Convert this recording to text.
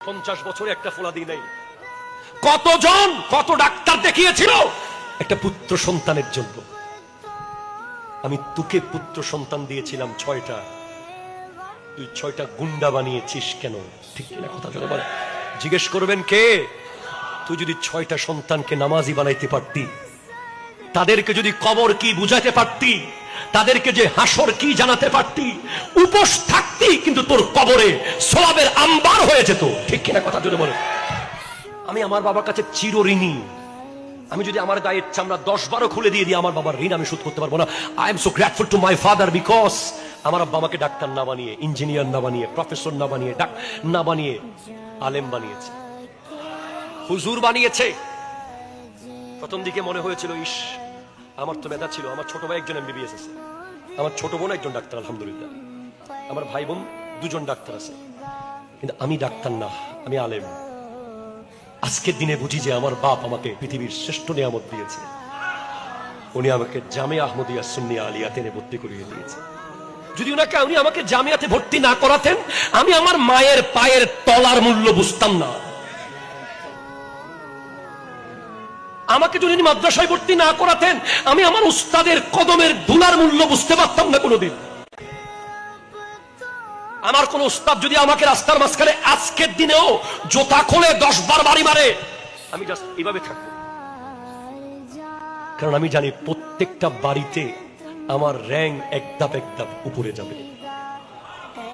50 বছরে একটা ফোলা দিই নাই। কতজন কত ডাক্তার দেখিয়েছিল একটা পুত্র সন্তানের জন্য। আমি তোকে পুত্র সন্তান দিয়েছিলাম 6টা, তুই 6টা গুন্ডা বানিয়েছিস কেন? ঠিক কিনা কথা চলে বলে। জিজ্ঞেস করবেন কে? তুই যদি 6টা সন্তানকে নামাজি বানাইতে পারতি, তাদেরকে যদি কবর কি বুঝাতে পারতি, তাদেরকে যে হাসর কি জানাতে পারতি, উপোস থাকতি, কিন্তু তোর কবরে সওয়াবের আম্বার হয়ে যেত। ঠিক কিনা কথা যদি বলে। আমি আমার বাবার কাছে চিরঋণী। আমি যদি আমার গায়ের চামড়া 10-12 খুলে দিয়ে দিই, আমার বাবার ঋণ আমি শোধ করতে পারবো না। I am so grateful to my father, because আমার আব্বা আমাকে ডাক্তার না বানিয়ে, ইঞ্জিনিয়ার না বানিয়ে, প্রফেসর না বানিয়ে, না বানিয়ে আলেম বানিয়েছে, হুজুর বানিয়েছে। প্রথম দিকে মনে হয়েছিল, ইস আমার তো মেধা ছিল, আমার ছোট ভাই একজন এমবিবিএস আছে, আমার ছোট বোন একজন ডাক্তার, আলহামদুলিল্লাহ, আমার ভাই বোন 2জন ডাক্তার আছে, কিন্তু আমি ডাক্তার না, আমি আলেম। আজকের দিনে বুঝি যে আমার বাপ আমাকে পৃথিবীর শ্রেষ্ঠ নিয়ামত দিয়েছে। উনি আমাকে জামিয়া আহমদিয়া সুন্নিয়া আলিয়াতে ভর্তি করিয়ে দিয়েছে। যদি উনি আমাকে জামিয়াতে ভর্তি না করাতেন, আমি আমার মায়ের পায়ের তলার মূল্য বুঝতাম না। আমাকে যদি মাদ্রাসায় ভর্তি না করাতেন, আমি আমার উস্তাদের কদমের ধুলার মূল্য বুঝতে পারতাম না কোনোদিন। আমার কোন উস্তাদ যদি আমাকে রাস্তার মাঝখানে আজকের দিনেও জোতা খোলে 10 বার বাড়ি মারে, আমি জাস্ট এইভাবে থাকবো, কারণ আমি জানি প্রত্যেকটা বাড়িতে আমার র্যাঙ্ক এক ধাপ উপরে যাবে।